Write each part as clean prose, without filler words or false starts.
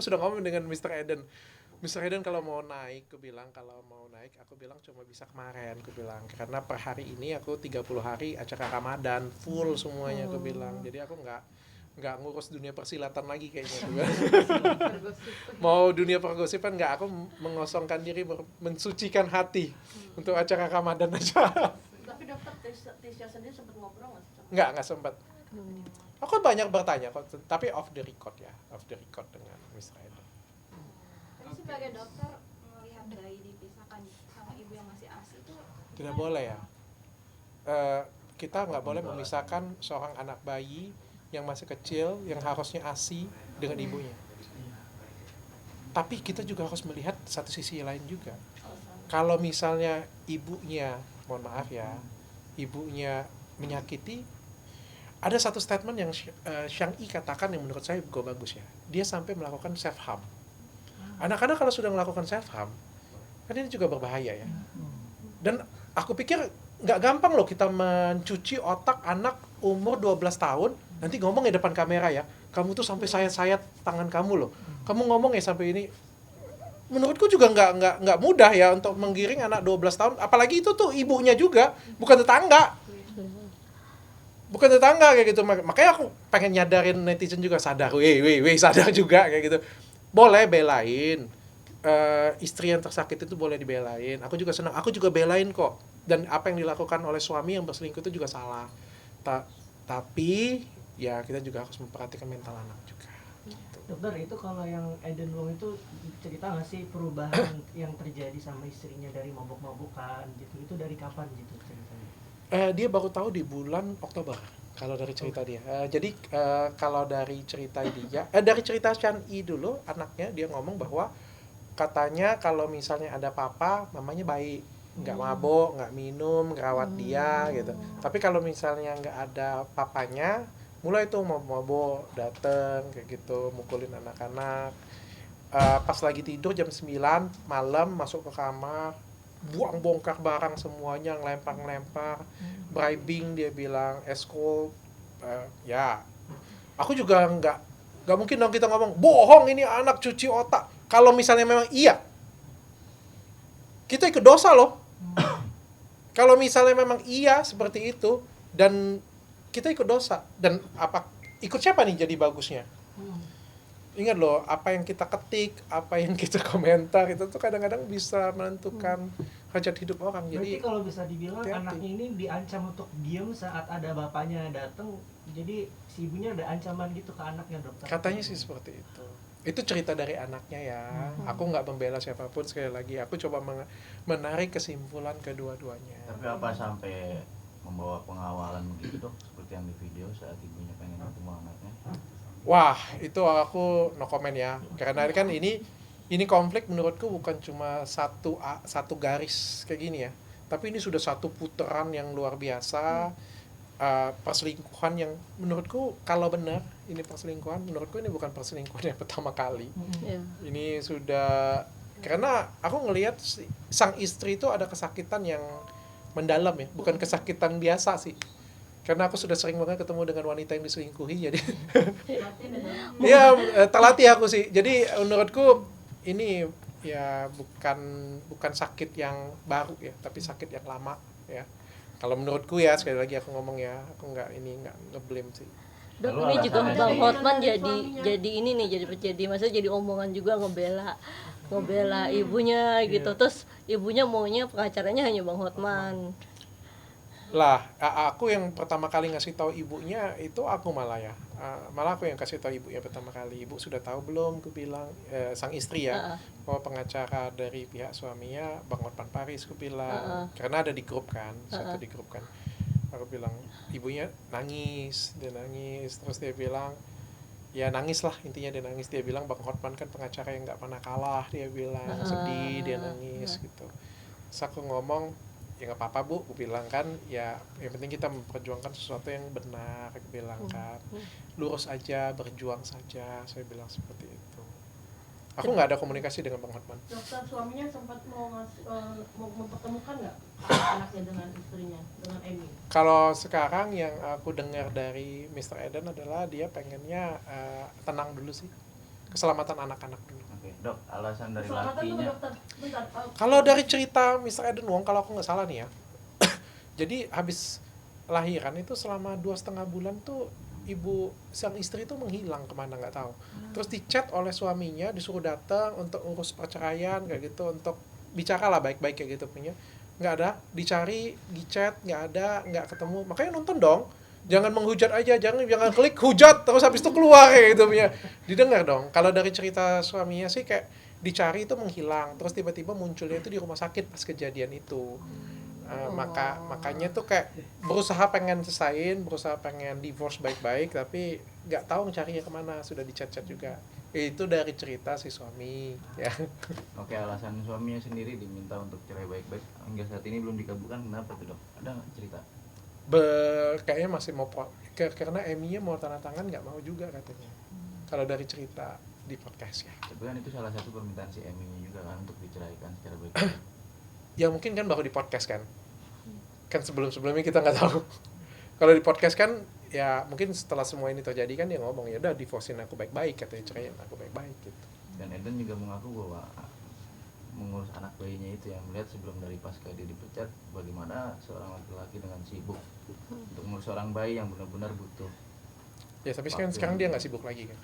sudah ngomong dengan Mr. Eden. Mr. Eden kalau mau naik, aku bilang cuma bisa kemarin, aku bilang. Karena per hari ini aku 30 hari acara Ramadan, full semuanya, aku bilang. Jadi aku nggak ngurus dunia persilatan lagi kayaknya, aku bilang. Mau dunia pergosipan nggak, aku mengosongkan diri, mensucikan hati untuk acara Ramadan aja. Tapi dokter Tisha sendiri sempat ngobrol nggak sih? Nggak sempat. Aku banyak bertanya kok, tapi off the record dengan Mr. Eden. Tapi sebagai dokter melihat bayi dipisahkan sama ibu yang masih ASI itu Tidak boleh ya. Kita nggak boleh memisahkan seorang anak bayi yang masih kecil, yang harusnya ASI dengan ibunya. Tapi kita juga harus melihat satu sisi lain juga. Kalau misalnya ibunya, mohon maaf ya, ibunya menyakiti, ada satu statement yang Shang Yi katakan yang menurut saya juga bagus ya. Dia sampai melakukan self harm. Anak-anak kalau sudah melakukan self harm, kan ini juga berbahaya ya. Dan aku pikir nggak gampang loh kita mencuci otak anak umur 12 tahun, nanti ngomong ya depan kamera ya, kamu tuh sampai sayat-sayat tangan kamu loh. Kamu ngomong ya sampai ini. Menurutku juga nggak mudah ya untuk menggiring anak 12 tahun, apalagi itu tuh ibunya juga, bukan tetangga kayak gitu. Makanya aku pengen nyadarin netizen juga sadar, sadar juga kayak gitu. Boleh belain istri yang tersakit itu, boleh dibelain. Aku juga senang, aku juga belain kok. Dan apa yang dilakukan oleh suami yang berselingkuh itu juga salah. Tapi ya kita juga harus memperhatikan mental anak juga. Gitu. Dokter, itu kalau yang Eden Wong itu cerita nggak sih perubahan yang terjadi sama istrinya dari mabuk-mabukan gitu, itu dari kapan gitu ceritanya? Dia baru tahu di bulan Oktober kalau dari cerita dia. Jadi kalau dari cerita dia, dari cerita Chan Yi dulu, anaknya dia ngomong bahwa katanya kalau misalnya ada papa, mamanya baik, nggak mabok, nggak minum, ngerawat dia gitu. Tapi kalau misalnya nggak ada papanya, mulai tuh mabok, dateng kayak gitu, mukulin anak-anak. Pas lagi tidur jam 9 malam masuk ke kamar, bongkar barang semuanya, ngelempar-ngelempar, bribing dia bilang, escort, ya. Aku juga nggak mungkin dong kita ngomong, bohong ini anak cuci otak. Kalau misalnya memang iya, kita ikut dosa loh. Kalau misalnya memang iya seperti itu, dan kita ikut dosa, dan ikut siapa nih jadi bagusnya? Ingat loh, apa yang kita ketik, apa yang kita komentar, itu tuh kadang-kadang bisa menentukan hajat hidup orang. Berarti Jadi kalau bisa dibilang hati-hati. anaknya ini diancam untuk diem saat ada bapaknya datang, jadi si ibunya ada ancaman gitu ke anaknya, dokter? Katanya sih seperti itu. Itu cerita dari anaknya ya. Aku nggak membela siapapun, sekali lagi. Aku coba menarik kesimpulan kedua-duanya. Tapi apa sampai membawa pengawalan begitu dok, seperti yang di video saat ibunya pengen ketemu anaknya? Wah, itu aku no comment ya. Karena kan ini konflik menurutku bukan cuma satu garis kayak gini ya. Tapi ini sudah satu putaran yang luar biasa. Perselingkuhan yang menurutku kalau benar ini perselingkuhan, menurutku ini bukan perselingkuhan yang pertama kali. Ini sudah, karena aku ngelihat sang istri itu ada kesakitan yang mendalam ya, bukan kesakitan biasa sih. Karena aku sudah sering banget ketemu dengan wanita yang diselingkuhi, jadi ya terlatih aku sih. Jadi menurutku ini ya bukan sakit yang baru ya, tapi sakit yang lama ya. Kalau menurutku ya, sekali lagi aku ngomong ya, aku nggak ngeblame sih. Dok, ini juga Bang Hotman jadi ini nih, jadi maksudnya jadi omongan juga ngebela ibunya gitu. Terus ibunya maunya pengacaranya hanya Bang Hotman. Lah, aku yang pertama kali ngasih tahu ibunya itu aku malah ya. Malah aku yang kasih tahu ibunya pertama kali. Ibu sudah tahu belum? Aku bilang sang istri ya, bahwa pengacara dari pihak suaminya Bang Hotman Paris, aku bilang. Karena ada di grup kan, satu di grup kan. Aku bilang, ibunya nangis, terus dia bilang, ya nangis lah, intinya dia nangis. Dia bilang Bang Hotman kan pengacara yang nggak pernah kalah, dia bilang sedih, dia nangis gitu. Terus aku ngomong, ya nggak apa-apa bu, aku bilang kan, ya yang penting kita memperjuangkan sesuatu yang benar, aku bilang kan, lurus aja, berjuang saja, saya bilang seperti itu. Aku nggak ada komunikasi dengan Bang Hotman. Dokter, suaminya sempat mau mempertemukan nggak anaknya dengan istrinya, dengan Emi? Kalau sekarang yang aku dengar dari Mr. Eden adalah dia pengennya tenang dulu sih. keselamatan anak-anak dulu. Oke, dok, alasan dari Keselamatan tuh lakinya. dokter. Bentar. Kalau dari cerita Mr. Eden Wong, kalau aku nggak salah nih ya, jadi habis lahiran itu selama 2,5 bulan tuh ibu sang istri itu menghilang kemana nggak tahu. Terus dicat oleh suaminya, disuruh datang untuk urus perceraian kayak gitu, untuk bicara lah baik-baik kayak gitu punya. Nggak ada, dicari, dichat, nggak ada, nggak ketemu. Makanya nonton dong. Jangan menghujat aja, jangan klik hujat terus habis itu keluar kayak gitu punya. Didengar dong. Kalau dari cerita suaminya sih kayak dicari itu menghilang, terus tiba-tiba munculnya itu di rumah sakit pas kejadian itu. Makanya tuh kayak berusaha pengen selesaiin, berusaha pengen divorce baik-baik, tapi nggak tahu mencarinya kemana, sudah dichat-chat juga. Itu dari cerita si suami ya. Oke, alasan suaminya sendiri diminta untuk cerai baik-baik hingga saat ini belum dikabulkan, kenapa tuh dok? Ada nggak cerita? Kayaknya masih mau karena Emi-nya mau tanda tangan, nggak mau juga katanya. Kalau dari cerita di podcast ya. Tapi kan itu salah satu permintaan si Emi juga kan untuk diceraikan secara baik-baik. Ya mungkin kan baru di podcast kan sebelum-sebelumnya kita nggak tahu. Kalau di podcast kan ya mungkin setelah semua ini terjadi kan dia ngomong ya udah divorcein aku baik-baik, katanya ceraiin aku baik-baik gitu. Dan Eden juga mengaku bahwa mengurus anak bayinya itu yang melihat sebelum dari pasca dia dipecat bagaimana seorang laki-laki dengan sibuk untuk mengurus seorang bayi yang benar-benar butuh. Ya tapi sekarang dia nggak sibuk lagi kan.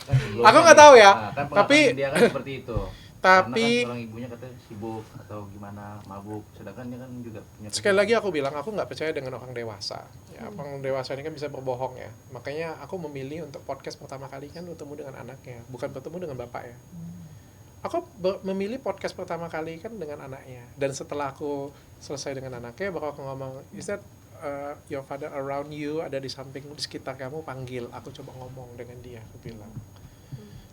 Kan sebelumnya Aku nggak tahu ya, kan tapi- dia kan seperti itu. Tapi Karena kan seorang ibunya katanya sibuk atau gimana, mabuk, sedangkan dia kan juga punya sekali lagi aku bilang aku nggak percaya dengan orang dewasa. Ya, orang dewasa ini kan bisa berbohong ya. Makanya aku memilih untuk podcast pertama kali kan bertemu dengan anaknya, bukan bertemu dengan bapak ya. Aku memilih podcast pertama kali kan dengan anaknya. Dan setelah aku selesai dengan anaknya, baru aku ngomong, is that your father around you, ada di sampingmu, di sekitar kamu, panggil. Aku coba ngomong dengan dia, aku bilang.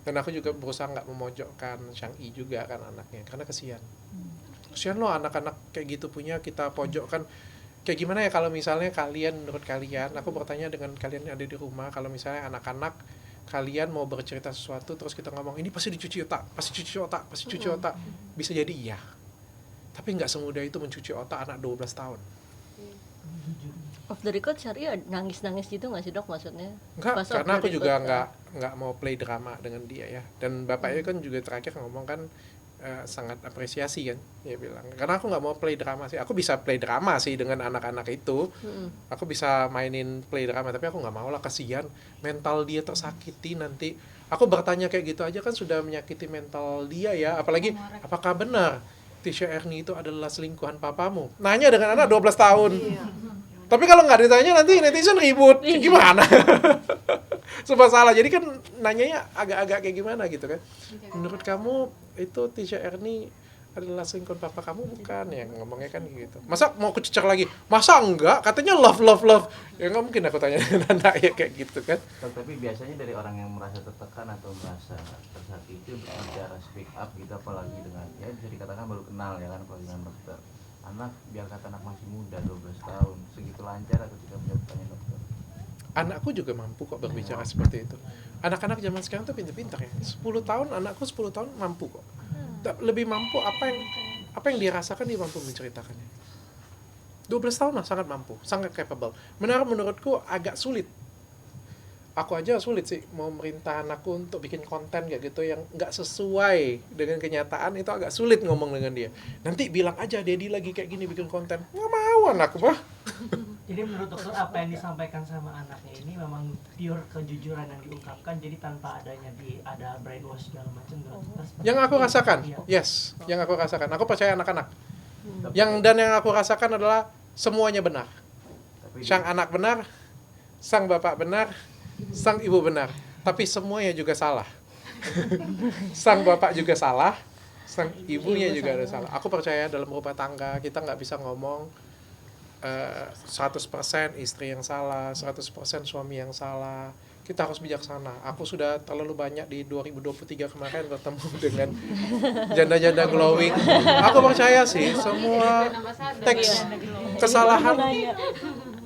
Dan aku juga berusaha nggak memojokkan Shang-i juga kan anaknya, karena kesian. Kesian loh anak-anak kayak gitu punya kita pojokkan. Kayak gimana ya kalau misalnya kalian, menurut kalian, aku bertanya dengan kalian yang ada di rumah, kalau misalnya anak-anak kalian mau bercerita sesuatu terus kita ngomong ini pasti dicuci otak, pasti cuci otak, pasti cuci otak, bisa jadi iya. Tapi nggak semudah itu mencuci otak anak 12 tahun. Off the record Syari nangis-nangis gitu nggak sih dok maksudnya? Enggak, Pas off karena the aku juga record, nggak mau play drama dengan dia ya. Dan bapaknya kan juga terakhir ngomong kan sangat apresiasi kan, dia bilang. Karena aku nggak mau play drama sih. Aku bisa play drama sih dengan anak-anak itu. Aku bisa mainin play drama, tapi aku nggak mau lah, kasihan mental dia tersakiti nanti. Aku bertanya kayak gitu aja kan sudah menyakiti mental dia ya. Apalagi apakah benar Tisha Ernie itu adalah selingkuhan papamu? Nanya dengan anak 12 tahun. Tapi kalau nggak ditanya nanti netizen ribut, gimana? Serba salah. Jadi kan nanyanya agak-agak kayak gimana gitu kan. Menurut kamu itu Tisha Ernie adalah selingkuhan papa kamu bukan? Ya ngomongnya kan gitu. Masa mau aku cecer lagi? Masa enggak? Katanya love. Ya nggak mungkin aku tanya dengan anak ya kayak gitu kan. Tapi biasanya dari orang yang merasa tertekan atau merasa tersakiti untuk bicara speak up gitu, apalagi dengan ya bisa dikatakan baru kenal ya kan, apalagi dengan dokter. Anak biar kata anak masih muda 12 tahun segitu lancar atau tidak menjawab pertanyaan dokter? Anakku juga mampu kok berbicara seperti itu. Anak-anak zaman sekarang tuh pintar-pintar ya. 10 tahun, anakku 10 tahun mampu kok. Lebih mampu apa yang dia rasakan, dia mampu menceritakannya. 12 tahun lah sangat mampu, sangat capable. Menurutku agak sulit. Aku aja sulit sih mau merintah anakku untuk bikin konten kayak gitu yang nggak sesuai dengan kenyataan, itu agak sulit ngomong dengan dia. Nanti bilang aja Dedi lagi kayak gini bikin konten, nggak mau anakku mah. Jadi menurut dokter apa yang disampaikan sama anaknya ini memang pure kejujuran yang diungkapkan, jadi tanpa adanya ada brainwash segala macam dokter. Yang aku rasakan, Iya. yes, yang aku rasakan. Aku percaya anak-anak. Yang aku rasakan adalah semuanya benar. Tapi Sang anak benar, sang bapak benar, sang ibu benar. Tapi semuanya juga salah. Sang bapak juga salah, sang ibunya juga ada salah. Aku percaya dalam rumah tangga kita nggak bisa ngomong 100% istri yang salah, 100% suami yang salah. Kita harus bijaksana. Aku sudah terlalu banyak di 2023 kemarin bertemu dengan janda-janda glowing. Aku percaya sih semua teks kesalahan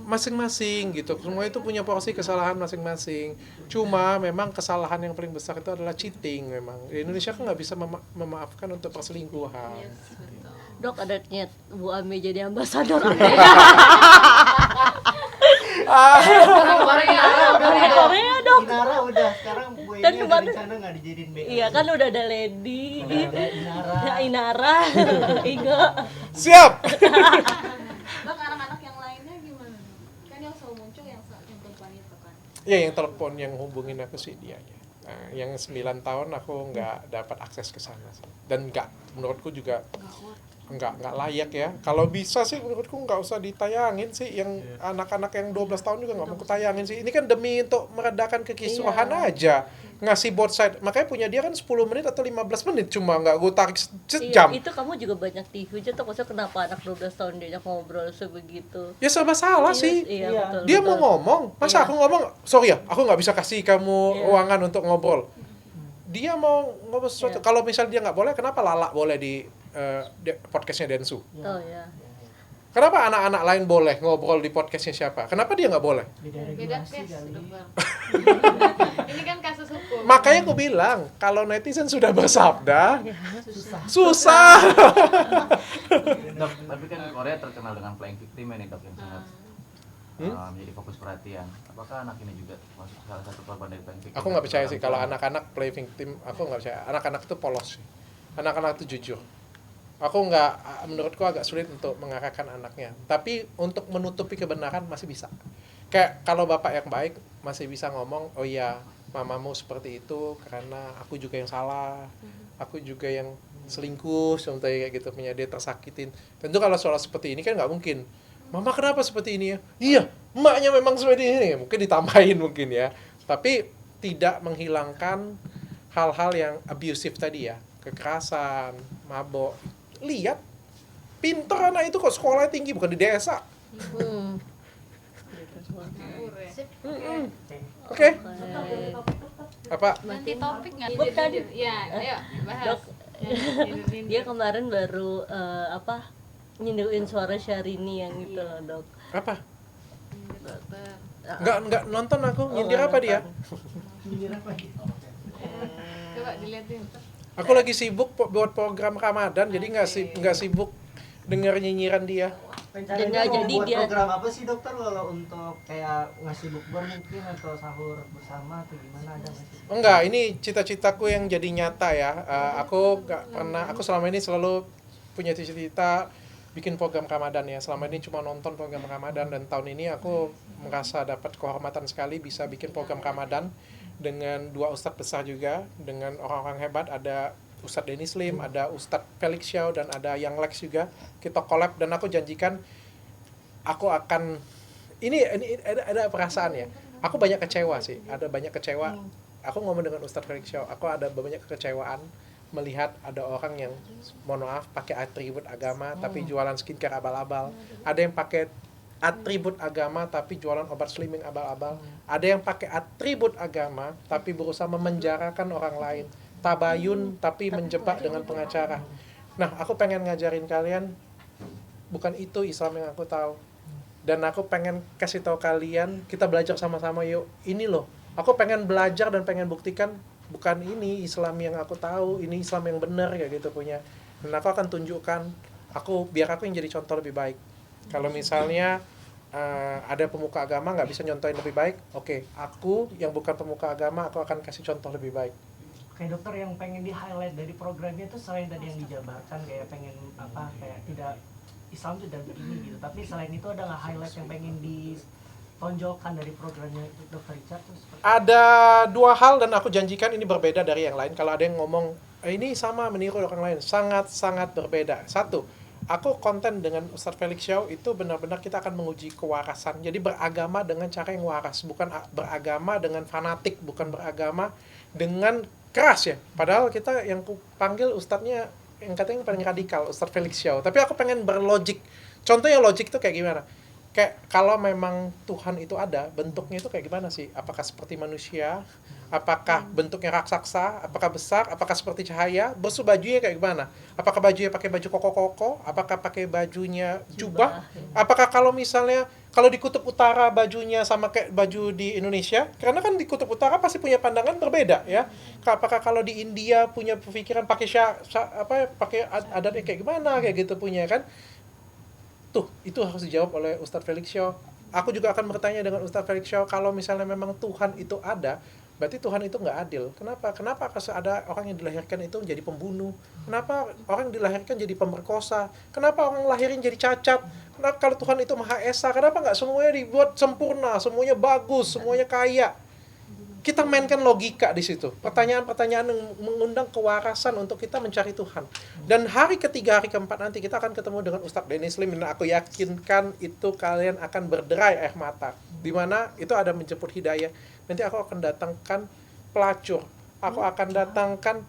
masing-masing gitu. Semua itu punya porsi kesalahan masing-masing. Cuma memang kesalahan yang paling besar itu adalah cheating memang. Di Indonesia kan nggak bisa memaafkan untuk perselingkuhan. Dok ada niat Bu Ami jadi ambasador Korea Korea dok. Inara udah, sekarang Bu Dan ini kemarin- dari sana nggak dijadiin BL. Iya kan udah ada Lady, Udah ada Inara. ya Inara, Igo. Siap. Dok, anak-anak yang lainnya gimana dok? Kan yang selalu muncul yang perempuan itu kan. Ya yang telepon yang hubungin aku sih dia. Nah, yang 9 tahun aku nggak dapat akses ke sana sih. Dan menurutku juga nggak layak ya. Kalau bisa sih menurutku nggak usah ditayangin sih. Yang anak-anak yang 12 tahun juga nggak mau kutayangin sih. Ini kan demi untuk meredakan kekisruhan aja. Ngasih both side. Makanya punya dia kan 10 menit atau 15 menit cuma nggak gue tarik sejam. Iya, itu kamu juga banyak dihujat tuh, maksudnya kenapa anak 12 tahun diajak ngobrol sebegitu. Ya serba salah sih. Iya, Iya. betul. Dia betul. mau ngomong, masa Iya. aku ngomong, sorry ya, aku nggak bisa kasih kamu Iya. ruangan untuk ngobrol. Dia mau ngobrol sesuatu. Iya. Kalau misal dia nggak boleh, kenapa Lala boleh di podcastnya Densu? Oh ya. Kenapa anak-anak lain boleh ngobrol di podcastnya siapa? Kenapa dia nggak boleh? Beda Beda regulasi case kali. dokter. Ini kan kasus hukum. Makanya aku bilang, kalau netizen sudah bersabda, Susah. susah. Dok, tapi kan Korea terkenal dengan playing victim nih dok yang sangat menjadi fokus perhatian. Apakah anak ini juga masuk salah satu korban dari playing victim? Aku nggak percaya sih kalau anak-anak play victim. Aku nggak percaya. Anak-anak itu polos sih. Anak-anak itu jujur. Aku menurutku agak sulit untuk mengarahkan anaknya. Tapi untuk menutupi kebenaran masih bisa. Kayak kalau bapak yang baik masih bisa ngomong, oh iya mamamu seperti itu karena aku juga yang salah. Aku juga yang selingkuh, contohnya kayak gitu, punya dia tersakitin. Tentu kalau soal seperti ini kan nggak mungkin. Mama kenapa seperti ini ya? Iya, emaknya memang seperti ini. Mungkin ditambahin mungkin ya. Tapi tidak menghilangkan hal-hal yang abusive tadi ya. Kekerasan, mabok. Lihat, pintar anak itu kok sekolahnya tinggi, bukan di desa. Hmm. Ngawur ya. Oke? Oke. Apa? Ganti topik nggak? Bukan. Ya, ayo bahas. Dok. Nyindir-nyindir. Dia kemarin baru nyindirin suara Syahrini yang itu loh, Dok. Apa? Nyindir dokter. Nggak nonton aku, nyindir apa dia? Nyindir apa gitu? Coba dilihatin. Aku lagi sibuk buat program Ramadan, jadi nggak sibuk denger nyinyiran dia. Rencananya nggak mau jadi buat dia- program apa sih dokter kalau untuk kayak ngasih bukber mungkin atau sahur bersama atau gimana, ada nggak sih? Enggak, ini cita-citaku yang jadi nyata ya. Aku selama ini selalu punya cita-cita bikin program Ramadan ya. Selama ini cuma nonton program Ramadan, dan tahun ini aku merasa dapat kehormatan sekali bisa bikin program Ramadan dengan 2 ustadz besar juga, dengan orang-orang hebat. Ada Ustadz Dennis Lim, ada Ustadz Felix Xiao, dan ada Yang Lex juga. Kita collab, dan aku janjikan aku akan ini ada perasaan ya. Aku banyak kecewa sih, ada banyak kecewa. Aku ngomong dengan Ustadz Felix Xiao, aku ada banyak kekecewaan melihat ada orang yang, mohon maaf, pakai atribut agama tapi jualan skincare abal-abal. Ada yang pakai atribut agama tapi jualan obat slimming abal-abal. Ada yang pakai atribut agama tapi berusaha memenjarakan orang lain. Tabayun tapi menjebak dengan pengacara. Nah, aku pengen ngajarin kalian, bukan itu Islam yang aku tahu. Dan aku pengen kasih tahu kalian, kita belajar sama-sama yuk. Ini loh, aku pengen belajar dan pengen buktikan bukan ini Islam yang aku tahu, ini Islam yang benar kayak gitu punya. Dan aku akan tunjukkan, biar aku yang jadi contoh lebih baik. Kalau misalnya ada pemuka agama nggak bisa nyontohin lebih baik, oke, aku yang bukan pemuka agama, aku akan kasih contoh lebih baik. Kayak dokter yang pengen di highlight dari programnya itu selain tadi yang dijabarkan kayak pengen kayak tidak Islam itu tidak begini gitu, tapi selain itu ada nggak highlight yang pengen ditonjolkan dari programnya dokter Richard tuh seperti Ada 2 hal dan aku janjikan ini berbeda dari yang lain. Kalau ada yang ngomong ini sama meniru orang lain, sangat berbeda. 1, aku konten dengan Ustadz Felix Xiao itu benar-benar kita akan menguji kewarasan. Jadi beragama dengan cara yang waras, bukan beragama dengan fanatik, bukan beragama dengan keras ya. Padahal kita yang panggil ustadznya yang katanya yang paling radikal, Ustadz Felix Xiao. Tapi aku pengen berlogik. Contohnya logik itu kayak gimana? Kayak kalau memang Tuhan itu ada, bentuknya itu kayak gimana sih? Apakah seperti manusia? Apakah bentuknya raksasa? Apakah besar? Apakah seperti cahaya? Bajunya kayak gimana? Apakah bajunya pakai baju koko-koko? Apakah pakai bajunya jubah? Apakah kalau misalnya kalau di Kutub Utara bajunya sama kayak baju di Indonesia? Karena kan di Kutub Utara pasti punya pandangan berbeda ya. Apakah kalau di India punya pemikiran pakai pakai adatnya kayak gimana kayak gitu punya kan? Tuh, itu harus dijawab oleh Ustadz Felix Xiao. Aku juga akan bertanya dengan Ustadz Felix Xiao, kalau misalnya memang Tuhan itu ada, berarti Tuhan itu nggak adil. Kenapa? Kenapa ada orang yang dilahirkan itu menjadi pembunuh? Kenapa orang dilahirkan jadi pemerkosa? Kenapa orang lahirin jadi cacat? Kenapa kalau Tuhan itu Maha Esa, kenapa nggak semuanya dibuat sempurna, semuanya bagus, semuanya kaya? Kita mainkan logika di situ. Pertanyaan-pertanyaan yang mengundang kewarasan untuk kita mencari Tuhan. Dan hari ketiga, hari keempat nanti kita akan ketemu dengan Ustadz Dennis Lim, dan aku yakinkan itu kalian akan berderai air mata. Dimana itu ada menjemput hidayah. Nanti aku akan datangkan pelacur. Aku akan datangkan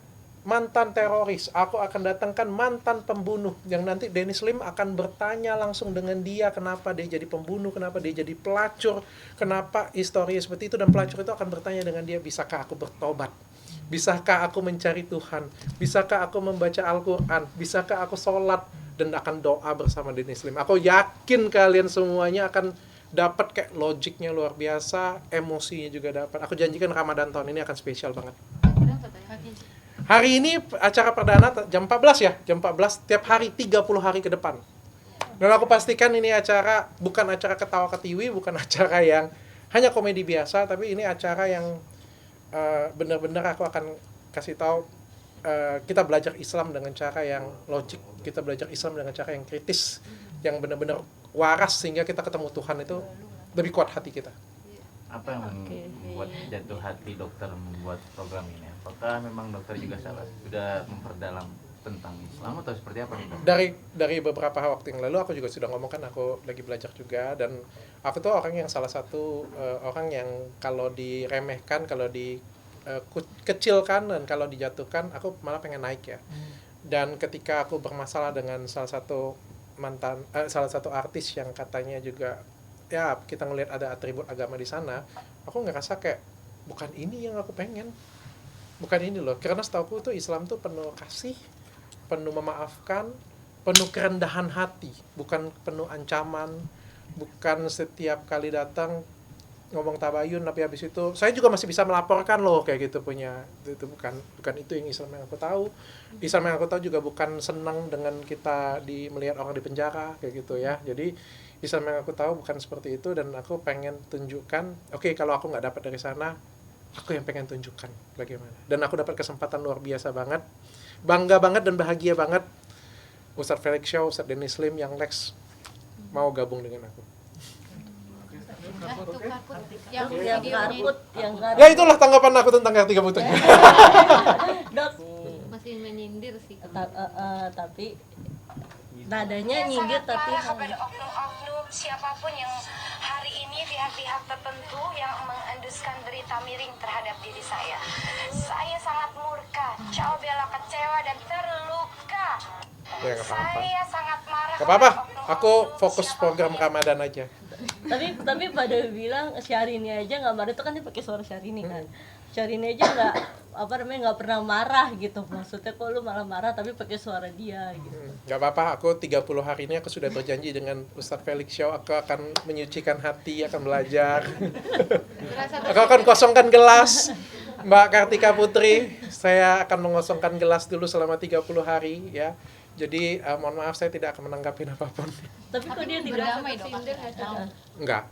mantan teroris. Aku akan datangkan mantan pembunuh. Yang nanti Dennis Lim akan bertanya langsung dengan dia kenapa dia jadi pembunuh, kenapa dia jadi pelacur, kenapa historinya seperti itu. Dan pelacur itu akan bertanya dengan dia, bisakah aku bertobat? Bisakah aku mencari Tuhan? Bisakah aku membaca Al-Quran? Bisakah aku sholat? Dan akan doa bersama Dennis Lim. Aku yakin kalian semuanya akan dapat kayak logiknya luar biasa, emosinya juga dapat. Aku janjikan Ramadan tahun ini akan spesial banget. Hari ini acara perdana jam 14 ya, jam 14 tiap hari 30 hari ke depan. Dan aku pastikan ini acara bukan acara ketawa ketiwi, bukan acara yang hanya komedi biasa, tapi ini acara yang benar-benar aku akan kasih tahu kita belajar Islam dengan cara yang logik, kita belajar Islam dengan cara yang kritis, yang benar-benar waras sehingga kita ketemu Tuhan itu lebih kuat hati kita. Apa yang membuat jatuh hati dokter membuat program ini? Apakah memang dokter juga sudah memperdalam tentang Islam atau seperti apa nih, Dok? Dari beberapa waktu yang lalu aku juga sudah ngomong kan, aku lagi belajar juga, dan aku tuh orang yang salah satu orang yang kalau diremehkan, kalau dikecilkan, dan kalau dijatuhkan aku malah pengen naik ya. Dan ketika aku bermasalah dengan salah satu artis yang katanya juga ya kita ngelihat ada atribut agama di sana, aku ngerasa kayak bukan ini yang aku pengen, bukan ini loh. Karena setauku tuh Islam tuh penuh kasih, penuh memaafkan, penuh kerendahan hati, bukan penuh ancaman, bukan setiap kali datang ngomong tabayun tapi habis itu saya juga masih bisa melaporkan loh kayak gitu punya. Itu bukan itu yang Islam yang aku tahu. Islam yang aku tahu juga bukan senang dengan kita melihat orang di penjara kayak gitu ya. Jadi Islam yang aku tahu bukan seperti itu, dan aku pengen tunjukkan, oke, kalau aku nggak dapat dari sana, aku yang pengen tunjukkan bagaimana. Dan aku dapat kesempatan luar biasa banget, bangga banget dan bahagia banget. Ustadz Felix Shaw, Ustadz Dennis Lim, yang Lex mau gabung dengan aku. Yang karput. Ya itulah tanggapan aku tentang Kartika Putri. Dok, masih menyindir sih. tapi nadanya nyindir tapi kepada oknum-oknum siapapun yang hari ini pihak-pihak tertentu yang mengenduskan berita miring terhadap diri saya. Saya sangat murka, bela kecewa dan terluka. Ya nggak apa-apa. Saya sangat marah. Gak apa-apa, kepada aku oknum-oknum fokus program siapapun Ramadan aja. tapi pada bilang Syahrini aja nggak marah, itu kan dia pakai suara Syahrini kan. Syahrini aja nggak pernah marah gitu, maksudnya kok lu malah marah tapi pakai suara dia gitu. Gak apa-apa, aku 30 hari ini aku sudah berjanji dengan Ustadz Felix Shaw, aku akan menyucikan hati, akan belajar. Aku akan kosongkan gelas. Mbak Kartika Putri, saya akan mengosongkan gelas dulu selama 30 hari ya. Jadi mohon maaf saya tidak akan menanggapi apapun. Tapi kok dia tidak berdamai dong akhirnya. Enggak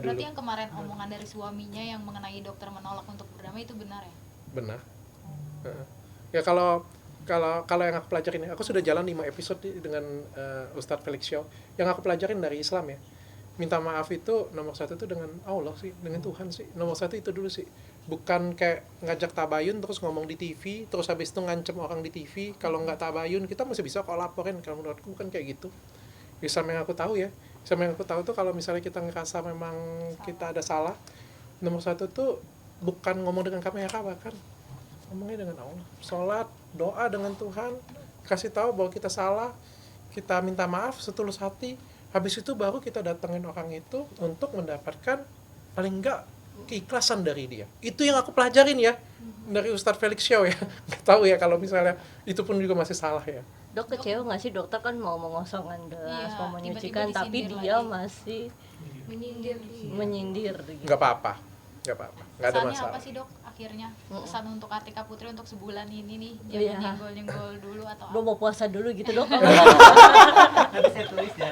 dulu. Berarti yang kemarin omongan dari suaminya yang mengenai dokter menolak untuk berdamai itu benar ya? Benar. Ya kalau yang aku pelajarin, aku sudah jalan 5 episode dengan Ustadz Felix Shaw. Yang aku pelajarin dari Islam ya, minta maaf itu nomor 1 itu dengan Allah sih, dengan Tuhan sih. Nomor 1 itu dulu sih. Bukan kayak ngajak tabayun terus ngomong di TV, terus habis itu ngancem orang di TV. Kalau nggak tabayun kita masih bisa kok laporin. Kalau menurutku bukan kayak gitu. Islam yang aku tahu ya, Islam yang aku tahu tuh kalau misalnya kita ngerasa memang kita ada salah, nomor 1 tuh bukan ngomong dengan kamera, bahkan ngomongnya dengan Allah. Sholat, doa dengan Tuhan, kasih tahu bahwa kita salah, kita minta maaf setulus hati. Habis itu baru kita datengin orang itu untuk mendapatkan paling enggak keikhlasan dari dia. Itu yang aku pelajarin ya dari Ustadz Felix Shaw ya. Nggak tahu ya kalau misalnya itu pun juga masih salah ya. Dok, kecewa nggak sih dokter kan mau mengosongkan gelas, Iya, mau menyucikan, tiba-tiba tapi disindir dia lagi. masih menyindir gitu. Nggak apa-apa, nggak ada Pesannya masalah. apa sih dok akhirnya? Pesan untuk Kartika Putri untuk sebulan ini nih, Iya. jangan nyenggol-nyenggol dulu atau Gue mau puasa dulu gitu dok. Nanti saya tulis ya.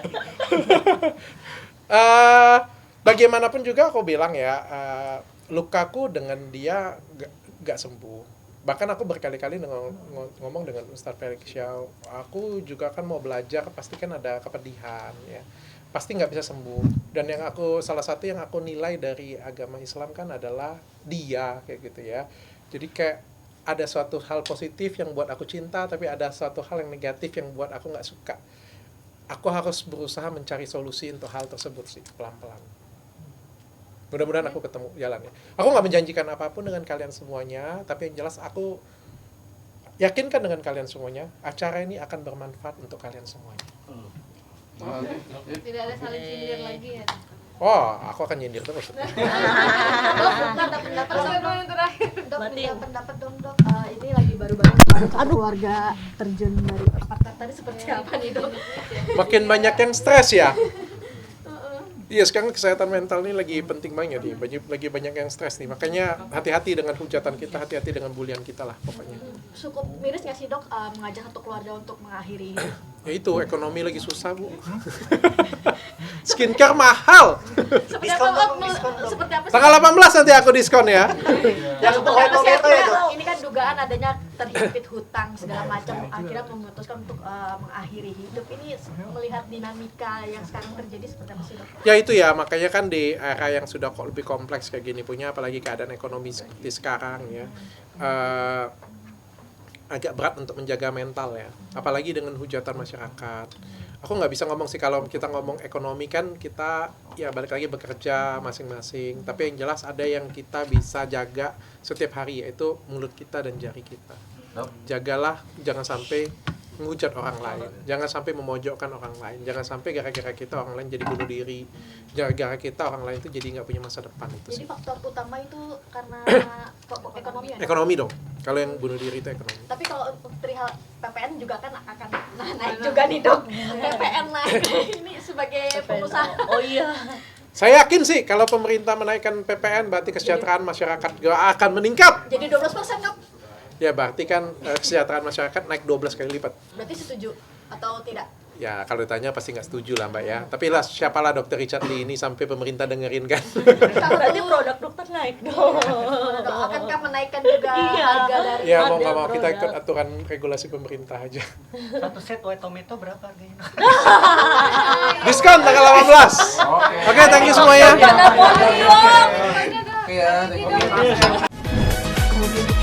Bagaimanapun juga aku bilang ya, lukaku dengan dia gak sembuh. Bahkan aku berkali-kali ngomong dengan Ustadz Felix Xiao, aku juga kan mau belajar, pasti kan ada kepedihan ya, pasti nggak bisa sembuh. Dan salah satu yang aku nilai dari agama Islam kan adalah dia kayak gitu ya. Jadi kayak ada suatu hal positif yang buat aku cinta, tapi ada suatu hal yang negatif yang buat aku nggak suka. Aku harus berusaha mencari solusi untuk hal tersebut sih, pelan-pelan. Mudah-mudahan aku ketemu jalannya. Aku nggak menjanjikan apapun dengan kalian semuanya, tapi yang jelas aku yakinkan dengan kalian semuanya, acara ini akan bermanfaat untuk kalian semuanya. Tidak ada saling sindir lagi ya. Oh, aku akan nyindir terus. Dok, ada pendapat dong. Yang terakhir. Dok, Mati. minta pendapat dong dok. Ini lagi baru-baru keluarga terjun dari aparat tadi seperti apa nih dok? Makin banyak yang stres ya. Iya, sekarang kesehatan mental ini lagi penting banget nih. Lagi banyak yang stres nih. Makanya hati-hati dengan hujatan kita, hati-hati dengan bulian kita lah pokoknya. Cukup miris nggak sih dok mengajak satu keluarga untuk mengakhiri hidup? Ya itu, ekonomi lagi susah, Bu. Skincare mahal. Seperti apa dok? Seperti apa sih? Tanggal 18 nanti aku diskon ya. Yang untuk ekonomi itu ya dok. Ini kan dugaan adanya terhimpit hutang segala macam, akhirnya memutuskan untuk mengakhiri hidup. Ini melihat dinamika yang sekarang terjadi seperti apa sih dok? Ya itu ya, makanya kan di era yang sudah lebih kompleks kayak gini punya, apalagi keadaan ekonomi seperti sekarang ya, agak berat untuk menjaga mental ya, apalagi dengan hujatan masyarakat. Aku nggak bisa ngomong sih, kalau kita ngomong ekonomi kan kita ya balik lagi bekerja masing-masing, tapi yang jelas ada yang kita bisa jaga setiap hari, yaitu mulut kita dan jari kita. Jagalah, jangan sampai menghujat orang lain, jangan sampai memojokkan orang lain, jangan sampai gara-gara kita orang lain jadi bunuh diri, gara-gara kita orang lain itu jadi nggak punya masa depan. Itu Jadi sih faktor utama itu karena ekonomi ya? ekonomi dong, kalau yang bunuh diri itu ekonomi. Tapi kalau untuk perihal PPN juga kan akan naik juga nih dok. PPN naik ini sebagai pengusaha. Oh iya. Saya yakin sih kalau pemerintah menaikkan PPN berarti kesejahteraan masyarakat juga akan meningkat. Jadi 12% dok. Ya berarti kan kesejahteraan masyarakat naik 12 kali lipat. Berarti setuju atau tidak? Ya kalau ditanya pasti nggak setuju lah Mbak ya. Tapi lah siapalah Dr. Richard Lee ini sampai pemerintah dengerin kan. Berarti produk dokter naik dong. Dok, akankah menaikkan juga Iya. harga dari Ya mau Ada nggak mau kita produk. ikut aturan regulasi pemerintah aja. Satu set white tomato berapa harganya? Diskon tanggal 18. Oke, thank you semuanya. Pada podium. Oke ya, thank you. Kemudian